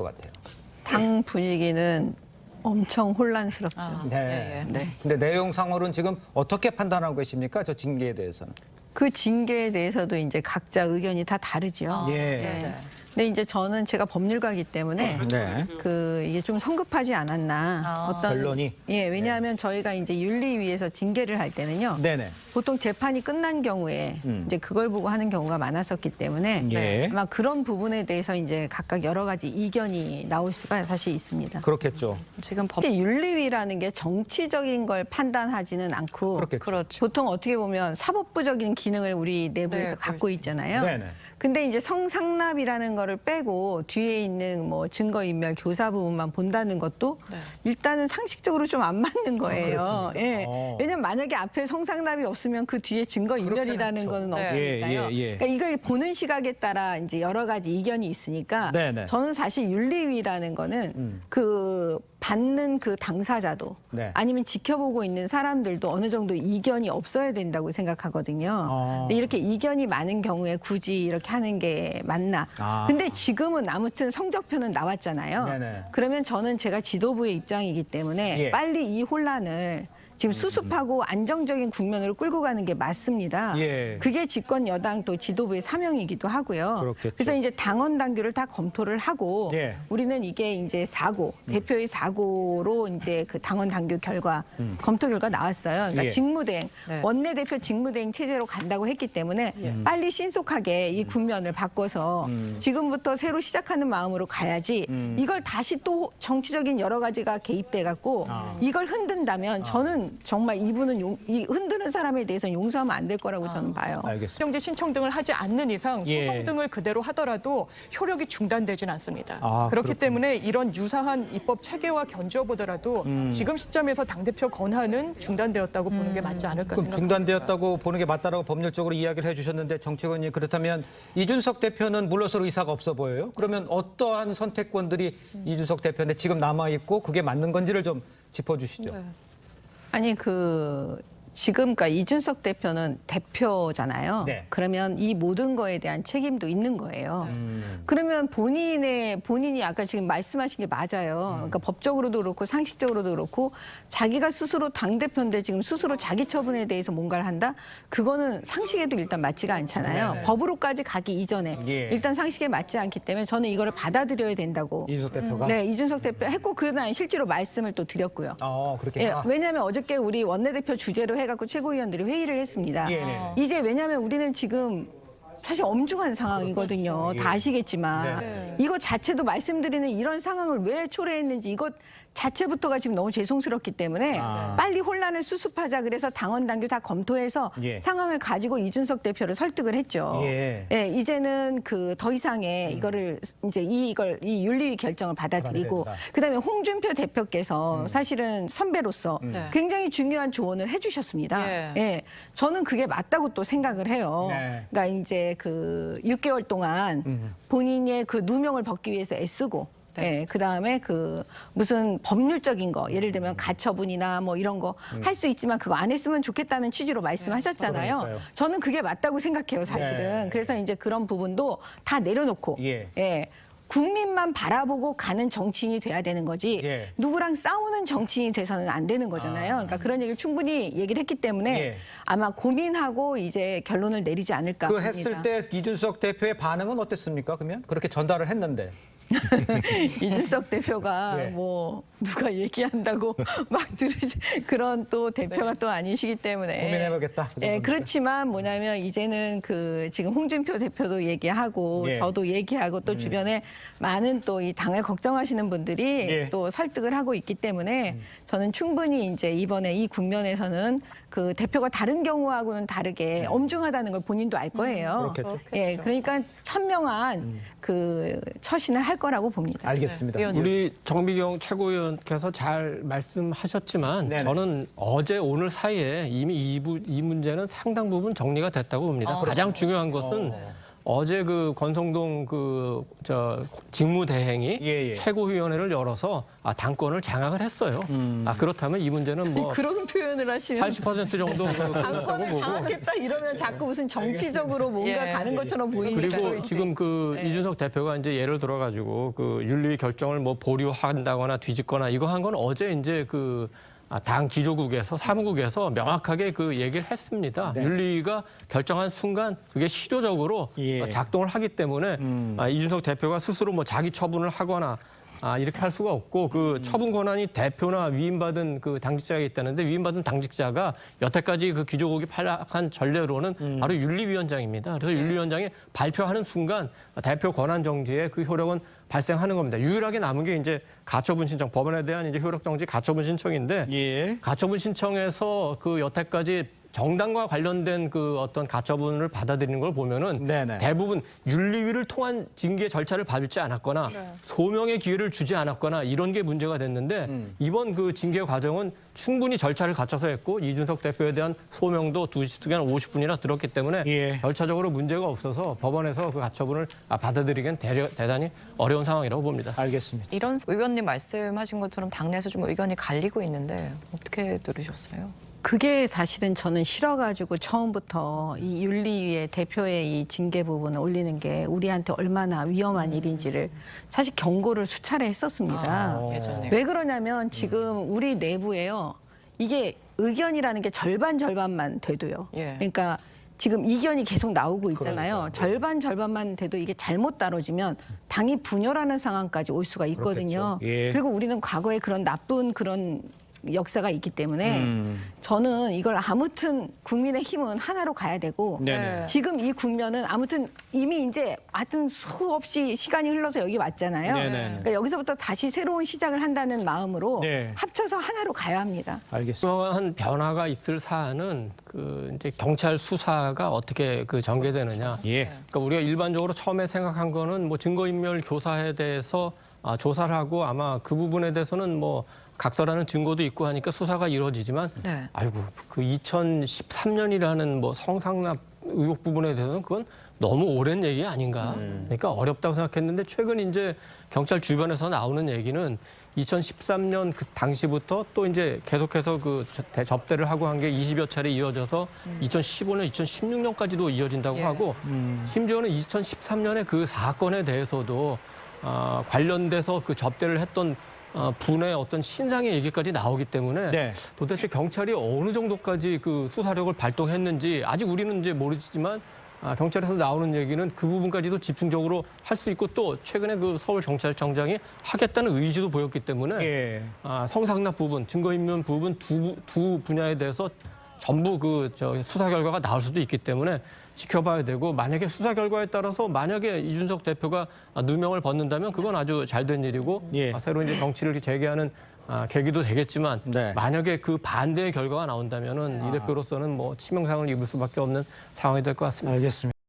것 같아요. 당 분위기는 엄청 혼란스럽죠. 네. 네. 근데 내용상으로는 지금 어떻게 판단하고 계십니까? 저 징계에 대해서는. 그 징계에 대해서도 이제 각자 의견이 다 다르죠. 예. 네. 근데 이제 저는 제가 법률가이기 때문에 네. 이게 좀 성급하지 않았나. 어떤 결론이? 예, 왜냐하면 저희가 이제 윤리위에서 징계를 할 때는요. 네네. 보통 재판이 끝난 경우에 이제 그걸 보고 하는 경우가 많았었기 때문에 예. 아마 그런 부분에 대해서 이제 각각 여러 가지 이견이 나올 수가 사실 있습니다. 그렇겠죠. 지금 윤리위라는 게 정치적인 걸 판단하지는 않고 그렇겠죠. 그렇죠. 보통 어떻게 보면 사법부적인 기능을 우리 내부에서 네, 갖고 있잖아요. 네네. 근데 이제 성상납이라는 거를 빼고 뒤에 있는 뭐 증거인멸 교사 부분만 본다는 것도 네. 일단은 상식적으로 좀 안 맞는 거예요. 그렇습니까? 예. 어. 왜냐면 만약에 앞에 성상납이 없으면 그 뒤에 증거인멸이라는 거는 네. 없으니까요. 예. 그러니까 이걸 보는 시각에 따라 이제 여러 가지 이견이 있으니까 네네. 저는 사실 윤리위라는 거는 그 받는 그 당사자도 네. 아니면 지켜보고 있는 사람들도 어느 정도 이견이 없어야 된다고 생각하거든요. 근데 이렇게 이견이 많은 경우에 굳이 이렇게 하는 게 맞나? 근데 지금은 아무튼 성적표는 나왔잖아요. 네네. 그러면 저는 제가 지도부의 입장이기 때문에 예. 빨리 이 혼란을 지금 수습하고 안정적인 국면으로 끌고 가는 게 맞습니다. 예. 그게 집권 여당 또 지도부의 사명이기도 하고요. 그렇겠죠. 그래서 이제 당원 당규를 다 검토를 하고 예. 우리는 이게 이제 대표의 사고로 이제 그 당원 당규 결과 검토 결과 나왔어요. 그러니까 예. 직무대행, 네. 원내대표 직무대행 체제로 간다고 했기 때문에 빨리 신속하게 이 국면을 바꿔서 지금부터 새로 시작하는 마음으로 가야지 이걸 다시 또 정치적인 여러 가지가 개입돼 갖고 이걸 흔든다면 저는 정말 이분은 이 흔드는 사람에 대해서는 용서하면 안 될 거라고 저는 봐요. 알겠습니다. 정지 신청 등을 하지 않는 이상 예. 소송 등을 그대로 하더라도 효력이 중단되진 않습니다. 그렇기 그렇군요. 때문에 이런 유사한 입법 체계와 견주어 보더라도 지금 시점에서 당대표 권한은 중단되었다고 보는 게 맞지 않을까 그럼 생각합니다. 중단되었다고 보는 게 맞다라고 법률적으로 이야기를 해주셨는데 정치권이 그렇다면 이준석 대표는 물러설 의사가 없어 보여요? 그러면 어떠한 선택권들이 이준석 대표한테 지금 남아있고 그게 맞는 건지를 좀 짚어주시죠. 아니 지금 그러니까 이준석 대표는 대표잖아요. 네. 그러면 이 모든 거에 대한 책임도 있는 거예요. 그러면 본인이 아까 지금 말씀하신 게 맞아요. 그러니까 법적으로도 그렇고 상식적으로도 그렇고 자기가 스스로 당대표인데 지금 스스로 자기 처분에 대해서 뭔가를 한다? 그거는 상식에도 일단 맞지가 않잖아요. 네네. 법으로까지 가기 이전에 예. 일단 상식에 맞지 않기 때문에 저는 이거를 받아들여야 된다고. 이준석 대표가? 네, 이준석 대표 했고 그날 실제로 말씀을 또 드렸고요. 그렇게. 예, 왜냐하면 어저께 우리 원내대표 주제로 해갖고 최고위원들이 회의를 했습니다. 예. 이제 왜냐하면 우리는 지금 사실 엄중한 상황이거든요. 다 아시겠지만 이거 자체도 말씀드리는 이런 상황을 왜 초래했는지 이것 자체부터가 지금 너무 죄송스럽기 때문에 빨리 혼란을 수습하자 그래서 당원 당규 다 검토해서 예. 상황을 가지고 이준석 대표를 설득을 했죠. 예. 이제는 더 이상의 이거를 이제 이 윤리위 결정을 받아들이고 받아들인다. 그다음에 홍준표 대표께서 사실은 선배로서 굉장히 중요한 조언을 해주셨습니다. 예. 예, 저는 그게 맞다고 또 생각을 해요. 네. 그러니까 이제 6개월 동안 본인의 그 누명을 벗기 위해서 애쓰고. 예, 그다음에 무슨 법률적인 거 예를 들면 가처분이나 뭐 이런 거 할 수 있지만 그거 안 했으면 좋겠다는 취지로 말씀하셨잖아요. 그러니까요. 저는 그게 맞다고 생각해요, 사실은. 네. 그래서 이제 그런 부분도 다 내려놓고 예. 국민만 바라보고 가는 정치인이 돼야 되는 거지 예. 누구랑 싸우는 정치인이 돼서는 안 되는 거잖아요. 그러니까 그런 얘기를 충분히 얘기를 했기 때문에 예. 아마 고민하고 이제 결론을 내리지 않을까 그 봅니다. 했을 때 이준석 대표의 반응은 어땠습니까? 그러면 그렇게 전달을 했는데. 이준석 대표가 예. 뭐 누가 얘기한다고 막 들으지 그런 또 대표가 또 아니시기 때문에 고민해보겠다. 그 예, 정도는. 그렇지만 뭐냐면 이제는 지금 홍준표 대표도 얘기하고 예. 저도 얘기하고 또 주변에 많은 또 이 당을 걱정하시는 분들이 예. 또 설득을 하고 있기 때문에 저는 충분히 이제 이번에 이 국면에서는 그 대표가 다른 경우하고는 다르게 엄중하다는 걸 본인도 알 거예요. 그렇겠죠. 예, 그러니까 현명한 처신을 할 거라고 봅니다. 알겠습니다. 의원님. 우리 정미경 최고위원께서 잘 말씀하셨지만 네네. 저는 어제 오늘 사이에 이미 이 문제는 상당 부분 정리가 됐다고 봅니다. 가장 중요한 것은 어제 그 권성동 직무대행이 예. 최고위원회를 열어서 당권을 장악을 했어요. 그렇다면 이 문제는 뭐 그런 표현을 하시면 80% 정도 당권을 장악했다 이러면 자꾸 무슨 정치적으로 뭔가 예. 가는 것처럼 보이니까. 그리고 지금 그 이준석 대표가 이제 예를 들어가지고 그 윤리 결정을 뭐 보류한다거나 뒤집거나 이거 한 건 어제 이제 당 기조국에서 사무국에서 명확하게 그 얘기를 했습니다. 윤리가 결정한 순간 그게 실효적으로 예. 작동을 하기 때문에 이준석 대표가 스스로 뭐 자기 처분을 하거나 이렇게 할 수가 없고 그 처분 권한이 대표나 위임받은 그 당직자가 있다는데 위임받은 당직자가 여태까지 그 기조국이 파악한 전례로는 바로 윤리위원장입니다. 그래서 윤리위원장이 발표하는 순간 대표 권한 정지의 그 효력은 발생하는 겁니다. 유일하게 남은 게 이제 가처분 신청, 법원에 대한 이제 효력 정지 가처분 신청인데 예. 가처분 신청에서 그 여태까지 정당과 관련된 그 어떤 가처분을 받아들이는 걸 보면은 네네. 대부분 윤리위를 통한 징계 절차를 밟지 않았거나 소명의 기회를 주지 않았거나 이런 게 문제가 됐는데 이번 그 징계 과정은 충분히 절차를 갖춰서 했고 이준석 대표에 대한 소명도 2시간 50분이나 들었기 때문에 예. 절차적으로 문제가 없어서 법원에서 그 가처분을 받아들이기는 대단히 어려운 상황이라고 봅니다. 알겠습니다. 이런 의원님 말씀하신 것처럼 당내에서 좀 의견이 갈리고 있는데 어떻게 들으셨어요? 그게 사실은 저는 싫어가지고 처음부터 이 윤리위의 대표의 이 징계 부분을 올리는 게 우리한테 얼마나 위험한 일인지를 사실 경고를 수차례 했었습니다. 예전에. 왜 그러냐면 지금 우리 내부에요. 이게 의견이라는 게 절반만 돼도요. 예. 그러니까 지금 이견이 계속 나오고 있잖아요. 절반만 돼도 이게 잘못 다뤄지면 당이 분열하는 상황까지 올 수가 있거든요. 그렇겠죠. 예. 그리고 우리는 과거에 그런 나쁜 그런 역사가 있기 때문에 저는 이걸 아무튼 국민의힘은 하나로 가야 되고 네네. 지금 이 국면은 아무튼 이미 이제 하여튼 수없이 시간이 흘러서 여기 왔잖아요. 네네. 그러니까 여기서부터 다시 새로운 시작을 한다는 마음으로 네. 합쳐서 하나로 가야 합니다. 알겠습니다. 한 변화가 있을 사안은 그 이제 경찰 수사가 어떻게 그 전개되느냐. 예. 그러니까 우리가 일반적으로 처음에 생각한 거는 뭐 증거인멸 교사에 대해서 조사를 하고 아마 그 부분에 대해서는 뭐 각서라는 증거도 있고 하니까 수사가 이루어지지만 네. 아이고 그 2013년이라는 뭐 성상납 의혹 부분에 대해서는 그건 너무 오랜 얘기 아닌가. 그러니까 어렵다고 생각했는데 최근 이제 경찰 주변에서 나오는 얘기는 2013년 그 당시부터 또 이제 계속해서 그 접대를 하고 한 게 20여 차례 이어져서 2015년, 2016년까지도 이어진다고 예. 하고 심지어는 2013년에 그 사건에 대해서도 관련돼서 그 접대를 했던 분의 어떤 신상의 얘기까지 나오기 때문에 네. 도대체 경찰이 어느 정도까지 그 수사력을 발동했는지 아직 우리는 이제 모르지만 경찰에서 나오는 얘기는 그 부분까지도 집중적으로 할 수 있고 또 최근에 그 서울경찰청장이 하겠다는 의지도 보였기 때문에 예. 성상납 부분, 증거인멸 부분 두 분야에 대해서 전부 그 수사 결과가 나올 수도 있기 때문에 지켜봐야 되고 만약에 수사 결과에 따라서 만약에 이준석 대표가 누명을 벗는다면 그건 아주 잘된 일이고 예. 새로 이제 정치를 재개하는 계기도 되겠지만 네. 만약에 그 반대의 결과가 나온다면은 이 대표로서는 뭐 치명상을 입을 수밖에 없는 상황이 될 것 같습니다. 알겠습니다.